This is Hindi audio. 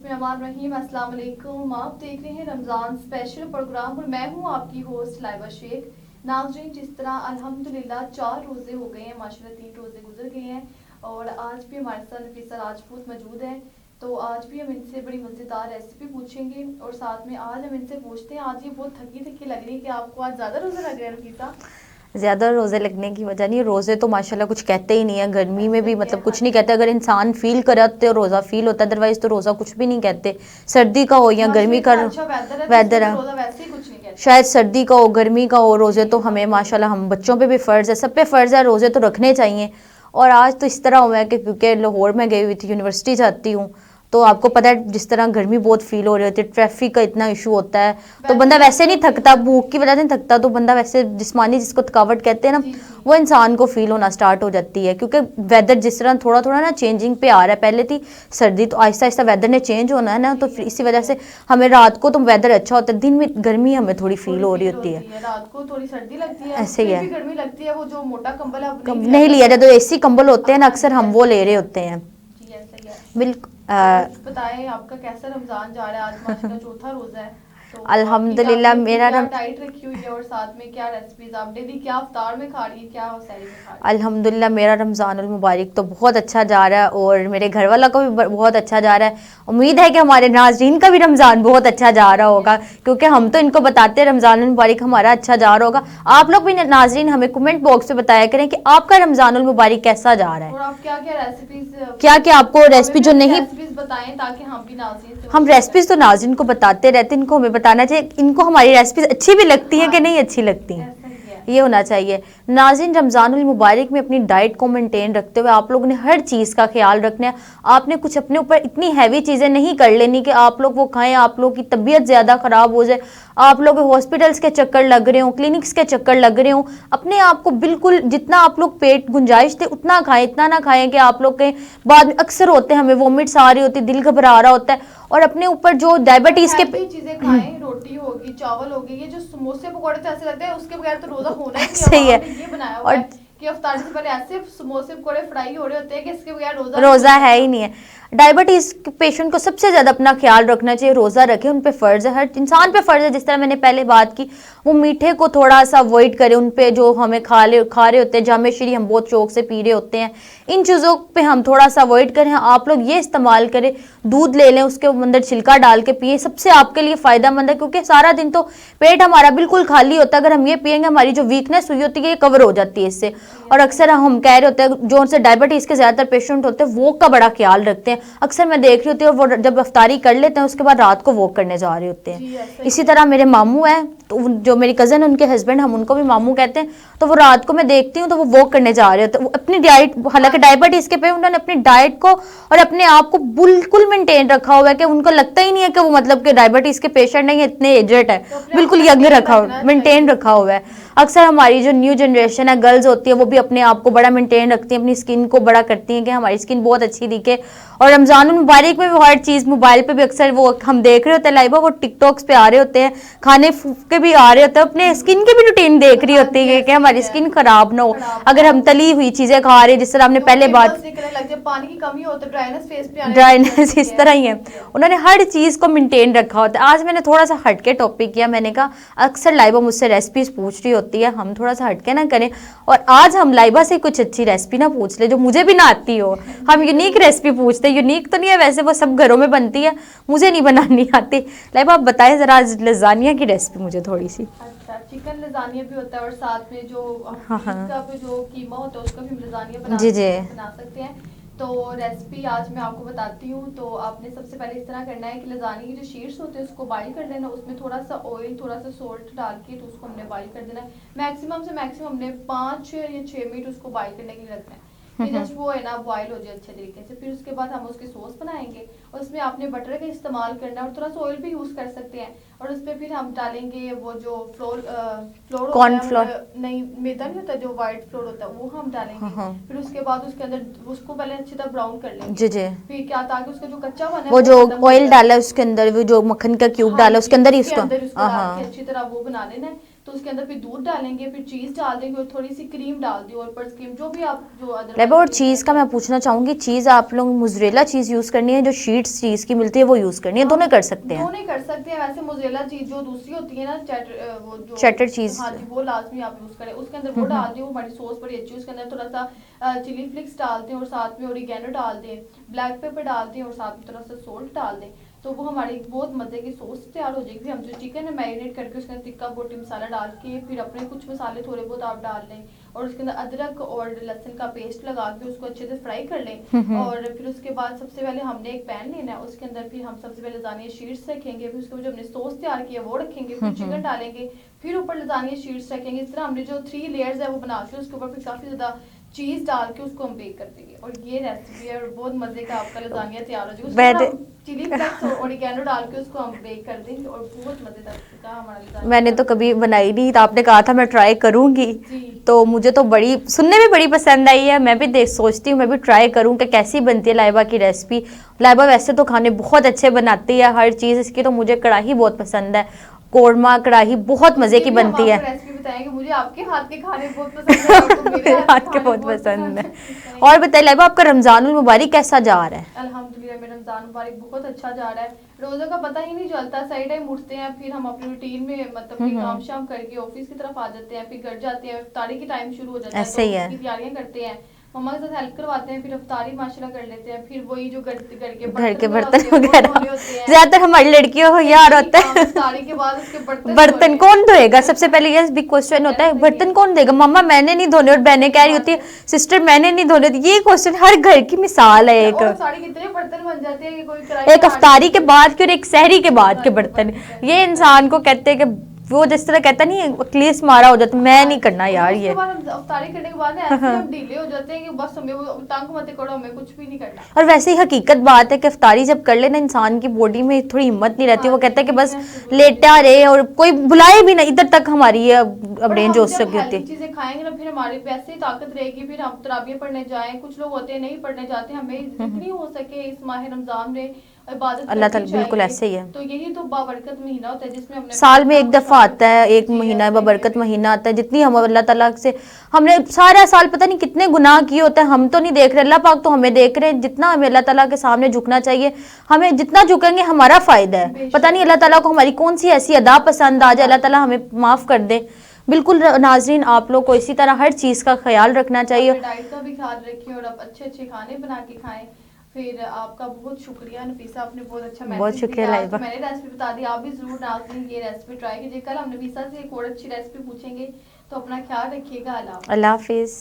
रहीम अस्सलाम वालेकुम। आप देख रहे हैं रमज़ान स्पेशल प्रोग्राम और मैं हूं आपकी होस्ट लाइबा शेख। नाज़रीन, जिस तरह अल्हम्दुलिल्लाह 4 रोज़े हो गए हैं, माशाल्लाह 3 रोज़े गुजर गए हैं और आज भी हमारे साथ नफीसा राजपूत मौजूद है। तो आज भी हम इनसे बड़ी मज़ेदार रेसिपी पूछेंगे और साथ में आज हम इनसे पूछते हैं, आज ये बहुत थकी थकी लग रही है कि आपको आज ज़्यादा रोज़े लग रहे हैं नफीसा? ज़्यादा रोज़े लगने की वजह नहीं, रोज़े तो माशाल्लाह कुछ कहते ही नहीं है, गर्मी में भी ऐसा क्या मतलब कुछ खाते नहीं हैं? कहते। अगर इंसान फील करे तो रोज़ा फील होता है, अदरवाइज़ तो रोज़ा कुछ भी नहीं कहते। सर्दी का हो या माशाल्लाह गर्मी का इतना अच्छा वेदर है तो इसमें वेदर तो है, रोज़ा वैसे ही कुछ नहीं कहते। शायद सर्दी का हो गर्मी का हो, रोज़े जी तो हमें माशाल्लाह हम बच्चों पे भी फ़र्ज़ है, सब पे फ़र्ज़ है, रोज़े तो रखने चाहिए। और आज तो इस तरह हुआ है कि क्योंकि लाहौर में गई हुई थी, यूनिवर्सिटी जाती हूँ, तो आपको पता है जिस तरह गर्मी बहुत फील हो रही होती है, ट्रैफिक का इतना इशू होता है, तो वैसे बंदा भी वैसे आपको नहीं थकता, भूख की वजह से नहीं थकता, तो बंदा वैसे जिस्मानी जिसको थकावट कहते हैं ना, जी जी वो इंसान को फील होना स्टार्ट हो जाती है। क्योंकि वेदर जिस तरह थोड़ा थोड़ा ना चेंजिंग पे आ रहा है, पहले थी सर्दी, तो आहिस्ता आहिस्ता वेदर ने चेंज होना है ना, तो जी फिर इसी ऐसा ही वजह है। से हमें रात को तो वेदर अच्छा होता है, दिन में गर्मी हमें थोड़ी फील थोड़ी हो रही फील होती है। होती है, रात को थोड़ी सर्दी लगती है, ऐसे ही फिर है, भी गर्मी लगती है। वो जो मोटा कंबल है अब नहीं कम लिया नहीं लिया जाता। जाता, तो एसी कंबल होते हैं ना, हाँ अक्सर जी हम वो ऐसा ले ही रहे है। होते हैं। जी ऐसा ही है। बिल्कुल। और बताएं आपका कैसा रमजान जा रहा है? आज माशाल्लाह चौथा रोजा है, तो आपकी अल्हम्दुलिल्लाह आपने अपनी मेरा क्या डाइट रखी हुई है और साथ में क्या रेसिपीज आप डेली क्या अफ्तार में खा रही है, क्या सहरी में खा रही है? अल्हम्दुलिल्लाह मेरा रमज़ानुल मुबारक तो बहुत अच्छा जा रहा है और मेरे घर वाला को भी बहुत अच्छा जा रहा है। उम्मीद है कि हमारे नाज़रीन का भी रमज़ान बहुत अच्छा जा रहा जी होगा, ऐसा ही क्योंकि हम तो इनको बताते हैं रमज़ानुल मुबारक हमारा अच्छा जा रहा होगा। आप लोग भी नाज़रीन हमें कमेंट बॉक्स में बताया करें कि आपका रमज़ानुल मुबारक कैसा जा रहा है, और आप क्या क्या रेसिपीज क्या क्या आपको हमें रेसिपी भी जो अपनी नहीं। रेसिपीज बताएं ताकि हम भी नाज़रीन से वो हम शेयर कर रेसिपीज़ तो सकें। नाज़रीन को बताते रहते हैं, इनको हमें बताना चाहिए इनको हमारी रेसिपीज़ अच्छी भी लगती हैं हाँ कि नहीं जी अच्छी लगती हैं, ऐसा ही है। ये होना चाहिए। नाज़रीन रमज़ानुल मुबारक में अपनी डाइट को मेंटेन रखते हुए आप लोगों ने हर चीज़ का ख्याल रखना है। आपने कुछ अपने ऊपर इतनी हैवी चीज़ें नहीं कर लेनी कि आप लोग वो खाएं, आप लोग की तबीयत ज़्यादा ख़राब हो जाए, आप लोग हॉस्पिटल्स के चक्कर लग रहे हो, क्लिनिक्स के चक्कर लग रहे हो। अपने आप को बिल्कुल जितना आप लोग पेट गुंजाइश थे उतना खाएं, इतना ना खाएं कि आप लोग के बाद में अक्सर होते हैं हमें वॉमिट्स आ रही होती है, दिल घबरा रहा होता है। और अपने ऊपर जो और डायबिटीज़ के हेल्दी चीजें खाएं, रोटी होगी, चावल होगी। ये जो समोसे पकौड़े तो ऐसे लगते हैं उसके बगैर तो रोजा होना ही नहीं। सही है। अवाम ने ये बनाया हुआ और है कि अफ्तारी से पहले ऐसे समोसे पकौड़े फ्राई हो रहे होते हैं कि इसके बगैर रोजा नहीं खुल रोज़ा है ही सकता। नहीं है। डायबिटीज़ के पेशेंट को सबसे ज़्यादा अपना ख्याल रखना चाहिए, रोज़ा रखें, उन पे फ़र्ज़ है, हर इंसान पे फ़र्ज़ है। जिस तरह मैंने पहले बात की, वो मीठे को थोड़ा सा अवॉइड करें, उन पे जो हमें खा रहे होते हैं, जामे श्री हम बहुत शौक से पी रहे होते हैं, इन चीज़ों पे हम थोड़ा सा अवॉइड करें। आप लोग ये इस्तेमाल करें, दूध ले लें, उसके अंदर छिलका डाल के पिए, सबसे आपके लिए फ़ायदेमंद है, क्योंकि सारा दिन तो पेट हमारा बिल्कुल खाली होता है। अगर हम ये पियेंगे हमारी जो वीकनेस हुई होती है ये कवर हो जाती है इससे। जी और ऐसा ही अक्सर है। हम कह रहे होते हैं जो उनसे डायबिटीज़ के ज़्यादातर पेशेंट होते हैं वो का बड़ा ख्याल रखते हैं, अक्सर मैं देख रही होती हूँ वो जब अफ्तारी कर लेते हैं उसके बाद रात को वॉक करने जा रहे होते हैं। जी ऐसा ही इसी है। तरह मेरे मामू हैं, तो जो मेरी कज़न उनके हस्बैंड, हम उनको भी मामू कहते हैं, तो वो रात को मैं देखती हूँ तो वो वॉक करने जा रहे होते हैं। वो अपनी डाइट, हाँ हालांकि जी डायबिटीज़ के पे उन्होंने अपनी डाइट को और अपने आप को बिल्कुल मेंटेन रखा हुआ है कि उनको लगता ही नहीं है कि वो मतलब कि डायबिटीज़ के पेशेंट नहीं है, इतने एजेड है, तो अपने आप को बिल्कुल यंग मेंटेन रखा, रखना मेंटेन चाहिए। रखा हुआ है। जी अक्सर हमारी जो न्यू जनरेशन है गर्ल्स होती है वो भी अपने आप को बड़ा मेंटेन रखती हैं, अपनी स्किन को बड़ा करती हैं कि हमारी स्किन बहुत अच्छी दिखे। और रमज़ान मुबारक में भी हर चीज़ मोबाइल पे भी अक्सर वो हम देख रहे होते हैं लाइव, वो टिकटॉक्स पे आ रहे होते हैं, खाने के भी आ रहे होते हैं, अपने स्किन की भी रूटीन देख रही हाँ होती जी है कि ऐसा ही हमारी है। स्किन खराब ना हो। खराब ना अगर हम हो तली हुई चीज़ें खा रहे हैं, जिस तरह हमने तो वो पहले पिंपल्स बात, निकलने लग जाए, पानी की कमी हो तो ड्राइनेस फेस पे आने लग ड्राइनेस जाती इस है। तरह ही है। ऐसा ही है। उन्होंने हर चीज़ को मेंटेन रखा होता है। आज मैंने थोड़ा सा हटके टॉपिक किया, मैंने कहा अक्सर लाइबा मुझसे रेसिपीज पूछ रही होती है, हम थोड़ा सा हटके ना करें, और आज हम लाइबा से कुछ अच्छी रेसिपी ना पूछ ले जो मुझे भी ना आती हो। हम जी यूनिक जरूर। रेसिपी पूछते हैं, यूनिक तो नहीं है वैसे, वो सब घरों में बनती है, मुझे नहीं बनानी आती। लाइबा आप बताएं ज़रा आज लजानिया की रेसिपी मुझे थोड़ी सी। अच्छा, चिकन लजानिया भी होता है और साथ में जो हम हाँ ईद हाँ। का भी जो कीमा होता है उसका भी हम लजानिया जी जी। बना सकते हैं। तो रेसिपी आज मैं आपको बताती हूँ। तो आपने सबसे पहले इस तरह करना है कि लजानिया की जो शीट्स होते हैं उसको बॉईल कर लेना, उसमें थोड़ा सा ऑयल थोड़ा सा सॉल्ट डाल के तो उसको हमने बॉईल कर देना है। मैक्सिमम से मैक्सिमम हमने 5 या 6 मिनट उसको बॉईल करने के लिए रखना है कि जस्ट वो है ना बॉईल हो जाए अच्छे तरीके से। फिर उसके बाद हम उसकी सॉस बनाएंगे और उसमें आपने बटर का इस्तेमाल करना है और थोड़ा सा ऑयल भी यूज़ कर सकते हैं। और उस पर फिर हम डालेंगे वो जो फ्लोर होता है, कॉर्नफ्लोर। नहीं मैदा नहीं होता, जो वाइट फ्लोर होता है वो हम हाँ डालेंगे। हाँ। फिर उसके बाद उसके अंदर उसको पहले अच्छी तरह ब्राउन कर लेंगे। जी जी। फिर क्या, ताकि उसका जो कच्चा बना है वो वो जो खत्म हो ऑयल जाए। डाला है उसके अंदर, वो जो मक्खन का क्यूब हाँ डाला है जी उसके अंदर ही उसके उसको। अंदर उसको हाँ डाल के हाँ। अच्छी तरह वो बना लेना है। तो उसके अंदर फिर दूध डालेंगे, फिर चीज़ डाल देंगे और थोड़ी सी क्रीम डाल दी, और ऊपर क्रीम जो भी आप जो लाइबा, और अदरवाइज चीज़ का मैं पूछना चाहूंगी, चीज़ आप लोग मोज़रेला चीज़ यूज़ करनी है, जो शीट्स चीज़ की मिलती है वो यूज़ करनी है, दोनों कर सकते हैं? दोनों कर सकते हैं। वैसे मोज़रेला चीज जो दूसरी होती है ना, चेटर, वो जो चेटर चीज़। हाँ जी, वो लाजमी आप यूज करें। उसके अंदर वो डाल दें, वो हमारी सॉस बड़ी अच्छी है। उसके अंदर थोड़ा सा चिली फ्लिक्स डाल दें और साथ में ओरिगेनो डाल दें, ब्लैक पेपर डाल दें और साथ में थोड़ा सा सोल्ट डाल दें, तो वो हमारी बहुत मजे की सॉस तैयार हो जाएगी। फिर हम जो चिकन है मैरिनेट करके उसके अंदर टिक्का बोटी मसाला डाल के फिर अपने कुछ मसाले थोड़े बहुत आप डाल लें, और उसके अंदर अदरक और लहसुन का पेस्ट लगा के उसको अच्छे से फ्राई कर लें। और फिर उसके बाद सबसे पहले हमने एक पैन लेना है, उसके अंदर फिर हम सबसे पहले लजानिया शीट्स रखेंगे, फिर उसके बाद जो हमने सॉस तैयार किया वो रखेंगे, फिर चिकन डालेंगे, फिर ऊपर लजानिया शीट्स रखेंगे। इस तरह हमने जो 3 लेयर्स है वो बना के उसके ऊपर फिर काफी ज्यादा चीज डाल के उसको हम बेक कर देंगे, और ये रेसिपी है और बहुत मजे का आपका लजानिया तैयार हो जाएगा। उसके बाद हम चिली फ्लेक्स और ओरिगेनो डाल के उसको हम बेक कर देंगे और बहुत मजेदार का हमारा लजानिया। मैंने तो कभी बनाई नहीं, तो आपने कहा था मैं ट्राई करूंगी, तो मुझे तो बड़ी सुनने में बड़ी पसंद आई है। मैं भी देख सोचती हूँ मैं भी ट्राई करूँ कि कैसी बनती है लाइबा की रेसिपी। लाइबा वैसे तो खाने बहुत अच्छे बनाती है, हर चीज़ इसकी, तो मुझे कढ़ाई बहुत पसंद है, कोरमा कढ़ाई बहुत मजे की बनती है। रेसिपी बताएंगे, मुझे आपके हाथ के खाने बहुत पसंद है, आपको मेरे मेरे हाथ के खाने बहुत पसंद है। है। और बताइए लाइबा, आपका रमजानुल मुबारक कैसा जा रहा है? अल्हम्दुलिल्लाह, मेरा रमजान मुबारक बहुत अच्छा जा रहा है। रोजा का पता ही नहीं चलता, सही टाइम उठते हैं, फिर हम अपनी रूटीन में मतलब कि काम शाम करके ऑफिस की तरफ आ जाते हैं, फिर घर जाते हैं, इफ्तारी की टाइम शुरू हो जाता है, ऐसे तो ही है। उसकी तैयारियां करते हैं, मम्मा के साथ हेल्प करवाते हैं, फिर इफ्तारी माशाल्लाह कर लेते हैं, फिर वही जो घर के बर्तन बर्तन वगैरह होते हैं। ज्यादातर हमारी लड़कियों को यार होता है। इफ्तारी के बाद उसके बर्तन कौन धोएगा, सबसे पहले ये बिग क्वेश्चन होता है, बर्तन कौन देगा? मम्मा मैंने नहीं धोने, और बहनें कह रही होती है सिस्टर मैंने नहीं धोने। ये क्वेश्चन हर घर की मिसाल है एक। और सारे कितने बर्तन बन जाते हैं कि कोई कढ़ाई एक अफ्तारी के बाद के और एक सहरी के बाद के बर्तन, ये इंसान को कहते हैं कि वो जिस तरह कहता नहीं क्लेश मारा हो जाता, मैं नहीं करना यार ये। अफ्तारी करने के बाद ऐसे हम ढीले हो जाते हैं कि बस हमें वो तंग मत करो, हमें कुछ भी नहीं करना। और वैसे ही हकीकत बात है कि इफ्तारी जब कर लेना इंसान की बॉडी में थोड़ी हिम्मत नहीं रहती, वो कहता है कि बस लेटा रहे और कोई बुलाए भी नहीं, इधर तक हमारी ये अब रेंज हो सकी होती है। चीजें खाएंगे ना, फिर हमारे वैसे ही ताकत रहेगी, फिर हम तराबियां पढ़ने जाएं। कुछ लोग होते हैं नहीं पढ़ने जाते, हमें जितनी हो सके इस माह रमजान में इबादत अल्लाह ताला बिल्कुल ऐसे ही है। तो यही तो बाबरकत महीना होता है जिसमें हमने साल में एक दफा आता है, एक महीना बबरकत महीना आता है, जितनी हम अल्लाह ताला से हमने सारा साल पता नहीं कितने गुनाह किए होते हैं, हम तो नहीं देख रहे, अल्लाह पाक तो हमें देख रहे हैं। जितना हमें अल्लाह ताला के सामने झुकना चाहिए, हमें जितना झुकेंगे हमारा फायदा है। पता नहीं अल्लाह ताला को हमारी कौन सी ऐसी अदा पसंद आ जाए, अल्लाह ताला हमें माफ कर दे। बिल्कुल नाजरीन, आप लोग को इसी तरह हर चीज का ख्याल रखना चाहिए, डाइट का भी ख्याल रखिए और आप अच्छे अच्छे खाने बना के खाएं। फिर आपका बहुत शुक्रिया नफीसा, आपने बहुत अच्छा बहुत शुक्रिया लाइबा। तो मैंने रेसिपी बता दी, आप भी जरूर नाज़रीन ये रेसिपी ट्राई कीजिए। कल हम नफीसा से एक और अच्छी रेसिपी पूछेंगे, तो अपना ख्याल रखिएगा। अल्लाह अल्लाह हाफिज।